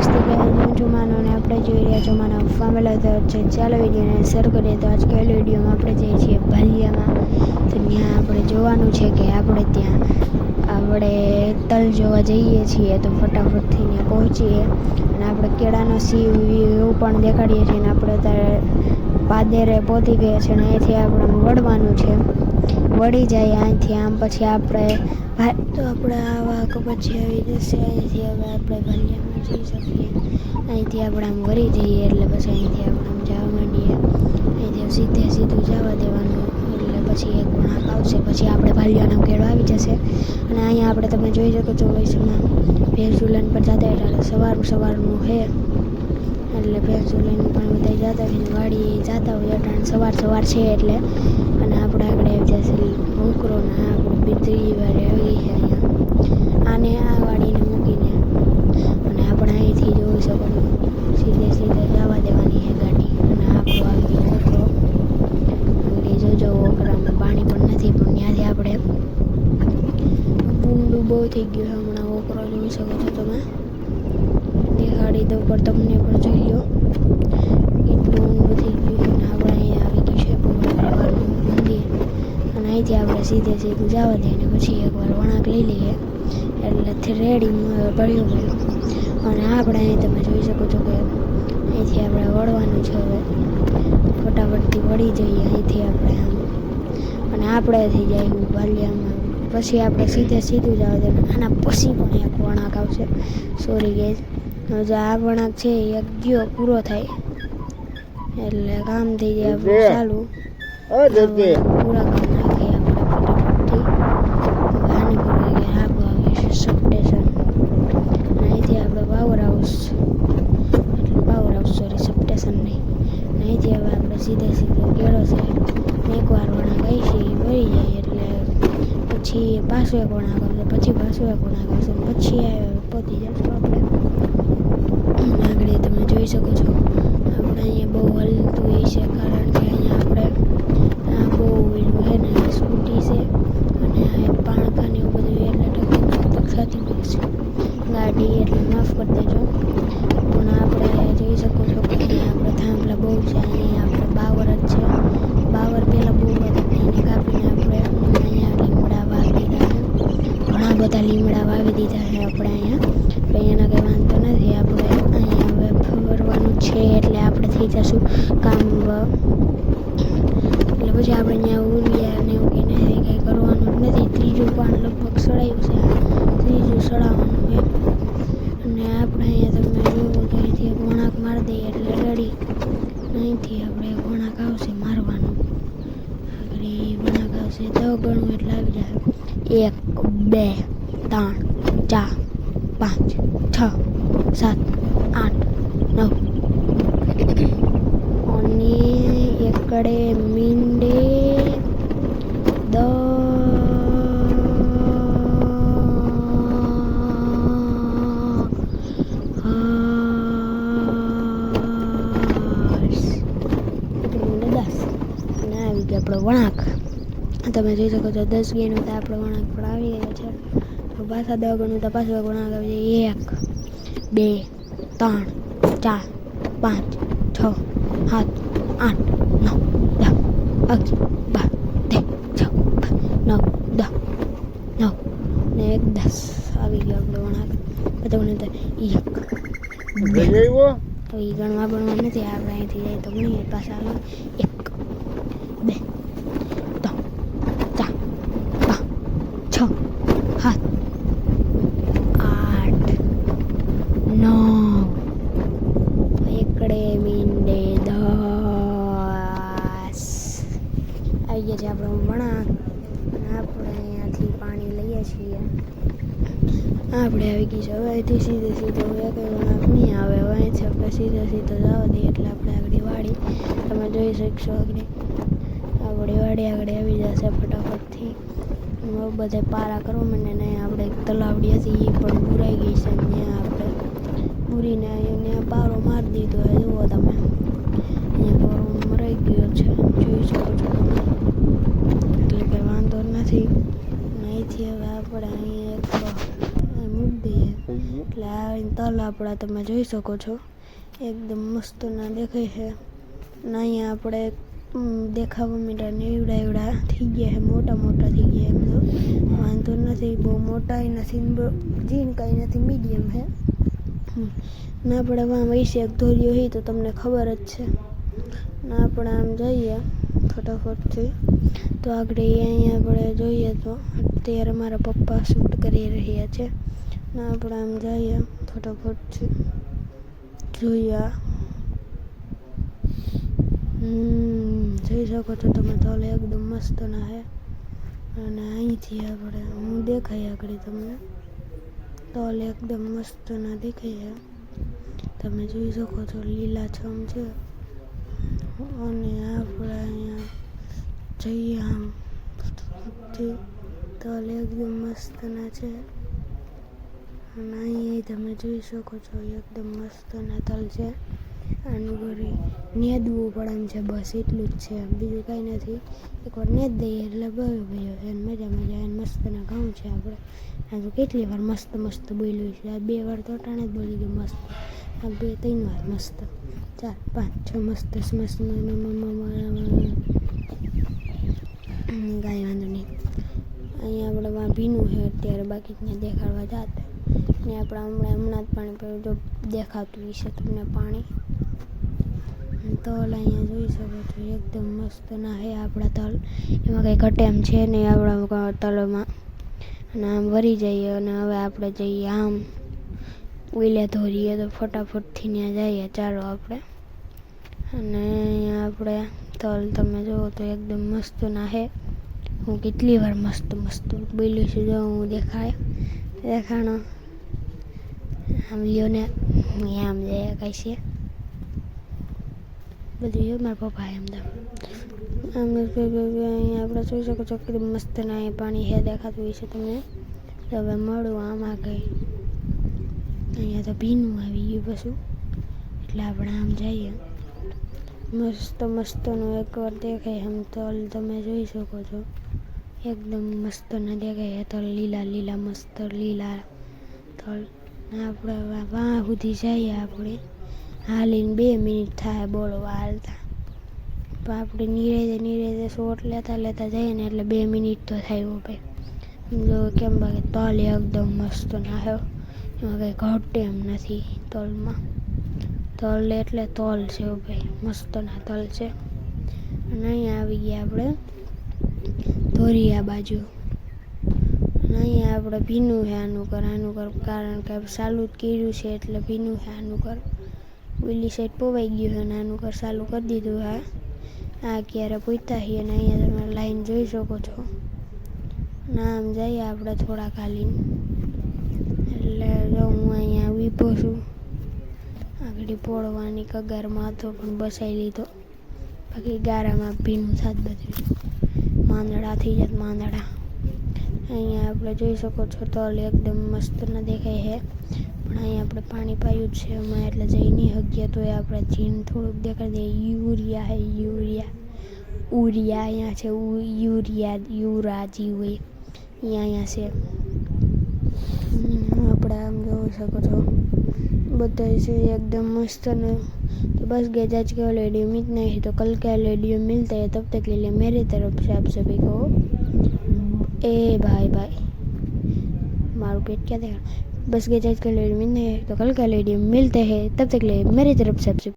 નમસ્તે ગાઈઝ, હું છું માનો અને આપણે જોઈ રહ્યા છો માનો ફેમિલી તો છે. ચાલો વિડીયોને શેર કરીએ. તો આજ પહેલી વિડીયોમાં આપણે જઈએ છીએ ભાલિયામાં. તો ત્યાં આપણે જોવાનું છે કે આપણે ત્યાં તલ જોવા જઈએ છીએ. તો ફટાફટથી ત્યાં પહોંચીએ અને આપણે કેળાનો સીવ એવું પણ દેખાડીએ છીએ. અને આપણે અત્યારે પાદરે પહોંચી ગયા છે અને અહીંથી આપણે વળવાનું છે. વળી જાય અહીંથી આમ પછી આપણે આવા પછી આવી જશે. અહીંથી હવે આપણે ભાલિયામાં જઈ શકીએ. અહીંથી આપણે આમ વળી જઈએ એટલે પછી અહીંથી આપણે આમ જવા માંડીએ. અહીંથી સીધું જવા દેવાનું એટલે પછી એક વળાંક આવશે. પછી આપણે ભાલિયાનો કેળો આવી જશે. અને અહીંયા આપણે તમે જોઈ શકો છો વૈષ્ણવ ભેંસુલન પર જતા એટલે સવારનું છે એટલે ભેંસુલન પણ બધા જતા હોય વાડી જતા હોય અટાણ સવાર છે એટલે. અને આપણે આગળ આવી જશે ઉકરોના આપણે ત્રીજી વાર આવી છે અહીંયા આને આ વાડીને મૂકીને. અને આપણે અહીંથી જોઈ શકો છો સીધે જવા દેવાની છે ગાડી. અને આપણું આવી ગયું ઓકરો. આગળ જોજો ઓકરામાં પાણી પણ નથી પણ ત્યાંથી આપણે ઊંડું બહુ થઈ ગયું છે હમણાં. ઓકરો જોઈ શકો છો તમે, દેખાડી દઉં પણ તમને પણ જોઈ લો કેટલું ઊંડું થઈ ગયું છે. અને આપણે અહીંયા આવી ગયું છે ભગવાનનું મંદિર. અને અહીંથી આપણે સીધું જવા દઈએ અને પછી એકવાર વળાંક લઈ લઈએ એટલે રેડી પડ્યું. અને આપણે અહીં તમે જોઈ શકો છો કે અહીંથી આપણે વળવાનું છે. હવે ફટાફટથી વળી જઈએ અહીંથી આપણે આમ. અને આપણે થઈ જાય ભાલિયામાં પછી આપણે સીધું જવા દઈએ. આના પછી પણ એક વળાંક આવશે. સોરી ગેસ, જો આ વળાંક છે એક ગયો પૂરો થાય એટલે કામ થઈ જાય આપણું ચાલુ. પૂરા કામ નાખીએ આપણે ફટાફટથી. આની પર આગળ આવે છે સબસ્ટેશન. અહીંથી આપણે પાવર હાઉસ સબસ્ટેશન નહીં. અહીંથી હવે આપણે સીધે કેળો છે એકવાર વળાંક આવી છે વળી જાય એટલે પછી પાછું એક વળાંક આવશે. પછી પાછું એક વળાંક આવશે પછી પહોંચી જશું આપણે. આગળ તમે જોઈ શકો છો આપણે અહીંયા બહુ હલતું હોય છે કારણ કે અહીંયા આપણે આ બહુ એલું છે ને સ્કૂટી છે અને આ પાણકાને એવું બધું એટલે થતી હોય છે ગાડી એટલે માફ કરી દેજો. પણ આપણે જોઈ શકો છો કે અહીંયા આપણે થાંભલા બહુ છે. અહીંયા આપણે બાવર જ છે. બાવર પહેલાં બહુ હતા એને કાપીને આપણે અહીંયા લીમડા વાવી દીધા છે. ઘણા બધા લીમડા વાવી દીધા છે આપણે અહીંયા. કંઈ એના કંઈ વાંધો નથી. આપણે અહીંયા હવે ફરવાનું છે એટલે આપણે થઈ જશું કામ. એટલે પછી આપણે અહીંયા ઉરિયા ને એવું કંઈ કરવાનું જ નથી. ત્રીજું પણ લગભગ સડાયું છે, ત્રીજું સડાવવાનું છે. અને આપણે અહીંયા તમે જોયું કે અહીંથી એક વળાંક મારી દઈએ એટલે રેડી. અહીંથી આપણે એક વળાંક આવશે મારવાનું. આગળ વળાંક આવશે 10 ગણું એટલે આવી જાય 1 2 3 4 5 6 7 8 9 અને એકડે મીંડે 10 આપણો વળાંક તમે જોઈ શકો છો 10 ગણું તો આપણો વળાંક પણ આવી ગયો છે. તો પાછા 10 ગણું તો પાછો વળાંક આવી જાય 1 2 3 4 5 6 7 8 9 10 11 12 13 14 15 16 17 18 19 ને 1 10 આવી ગયો આપણો વળાંક. તમને તો 1 2 તો એ ગણવા નથી. આપણે અહીંથી જાય તો ગણીએ પાછા 1 2 3 4 5 6 7 8 9 એકડે મીંડે 10 આવી ગયા છે આપણો વળાંક. આપણે અહીંયાથી પાણી લઈએ છીએ. આપણે આવી ગઈ છે. હવે અહીંથી સીધો એક વળાંક નહીં આવે. હવે અહીંથી આપણે સીધો જવા દઈએ એટલે આપણે આગળ વાડી તમે જોઈ શકશો. આગળ વાડી આગળ આવી જશે ફટાફટથી. બધે પારા કરવા માંડે ને આપણે એક તલાવડી હતી એ પણ બુરાઈ ગઈ છે. ત્યાં આપણે બુરીને અહીંયા પારો મારી દીધો હોય. જુઓ તમે અહીંયા પારો મરાઈ ગયો છે જોઈ શકો છો તમે. એટલે કંઈ વાંધો નથી. અહીંથી હવે આપણે અહીંયા એક મૂકી દઈએ એટલે આ તલ આપણા તમે જોઈ શકો છો એકદમ મસ્તના દેખાય છે. ને અહીંયા આપણે દેખાવા માંડ્યા ને એવડા થઈ ગયા છે, મોટા મોટા થઈ ગયા. એમ તો વાંધો નથી, બહુ મોટાય નથી, જીણ કાંઈ નથી, મીડિયમ છે. ને આપણે આમ વૈશે એક ધોર્યો હોય તો તમને ખબર જ છે. ને આપણે આમ જઈએ ફટાફટથી તો આગળ અહીંયા આપણે જોઈએ તો અત્યારે મારા પપ્પા શૂટ કરી રહ્યા છે. ને આપણે આમ જઈએ ફટાફટથી જોઈએ. જોઈ શકો છો તમે તલ એકદમ મસ્ત ના છે. અને અહીંથી આપણે હું દેખાય આગળ તમને તલ એકદમ મસ્ત ના દેખાય છે. તમે જોઈ શકો છો લીલાછમ છે. અને આપણે અહીંયા જઈએ આમ તલ એકદમ મસ્ત ના છે. અને અહીંયા તમે જોઈ શકો છો એકદમ મસ્ત ના તલ છે. આનું ઘરે નેદવું પડે એમ છે, બસ એટલું જ છે, બીજું કાંઈ નથી. એકવાર નેદ દઈએ એટલે ભાઈ એને મજા એને મસ્તના ઘઉં છે. આપણે આ તો કેટલી વાર મસ્ત મસ્ત બોલ્યું છે. આ 2 વાર તો અટાણે જ બોલી ગયું મસ્ત, આ 2-3 વાર મસ્ત, 4-5-6 મસ્ત મસ્ત કાંઈ વાંધો નહીં. અહીંયા આપણે ભીનું છે અત્યારે, બાકી ત્યાં દેખાડવા જાત ને આપણે હમણાં જ પાણી પીવું જો દેખાતું હશે તમને પાણી. તલ અહીંયા જોઈ શકો છો એકદમ મસ્ત ના હે આપણા તલ, એમાં કંઈ ઘટે એમ છે નહીં આપણા તલમાં. અને આમ વરી જઈએ અને હવે આપણે જઈએ આમ ઉઈલે ધોરીએ તો ફટાફટથી ત્યાં જઈએ ચાલો આપણે. અને અહીંયા આપણે તલ તમે જુઓ તો એકદમ મસ્ત ના હે. હું કેટલી વાર મસ્ત મસ્ત બોલ્યું છું, જો હું દેખાણો આમ લ્યો ને આમ જાય કાંઈ છે બધું જો મારા પપ્પા એમ તો આમ અહીંયા આપણે જોઈ શકો છો એકદમ મસ્ત ના એ પાણી હે દેખાતું હોય છે તમને. હવે મળું આમાં કંઈ અહીંયા તો ભીનું આવી ગયું પાછું એટલે આપણે આમ જઈએ. મસ્ત મસ્તનું એકવાર દેખાય આમ તલ તમે જોઈ શકો છો એકદમ મસ્ત ના દેખાય તલ, લીલા લીલા મસ્ત લીલા તલ. આપણે વાં સુધી જઈએ આપણે હાલીને 2 મિનિટ થાય બોલો હાલતા, તો આપણે નીરે શોટ લેતા જઈએ ને એટલે 2 મિનિટ તો થાય. ભાઈ જો કેમ બાકી તલ એકદમ મસ્ત ના હે, એમાં કંઈ ઘટે એમ નથી તલમાં. તલ એટલે તલ છે ભાઈ, મસ્ત ના તલ છે. અને અહીંયા આવી ગયા આપણે ધોરિયા બાજુ. અને અહીંયા આપણે ભીનું છે આનું કર કારણ કે ચાલુ જ કર્યું છે એટલે ભીનું છે આનું કર. ઓલી સાઈડ પોવાઈ ગયું છે અને આનું ઘર ચાલુ કરી દીધું. આ ક્યારે પૂછતા છીએ અને અહીંયા તમે લાઈન જોઈ શકો છો. આમ જઈએ આપણે થોડાક હાલીને એટલે જો હું અહીંયા ઊભો છું, આગળ પોળવાની કગારમાં હતો પણ બસાઈ લીધો, બાકી ગારામાં ભીનું થાત બધું માંદડા થઈ જાત માંદડા. અહીંયા આપણે જોઈ શકો છો તલ એકદમ મસ્ત ના દેખાય છે, પણ અહીંયા આપણે પાણી પાયું જ છે એમાં એટલે જઈ નહીં શકીએ. તો આપણે જીન થોડુંક દેખાડી દઈએ. યુરિયા હે ઉરિયા અહીંયા છે, યુરાજી હોય અહીંયા છે. આપણે આમ જોઈ શકો છો બધા છે एकदम मस्त न. तो बस गैस आज का वीडियो में इतना ही. तो कल का वीडियो मिलता है, तब तक के लिए मेरी तरफ से आप सभी को बाय बाय. मारू पेट क्या देखा. बस गैस आज का वीडियो में इतना है, तो कल का वीडियो मिलते हैं, तब तक के लिए मेरी तरफ से आप सभी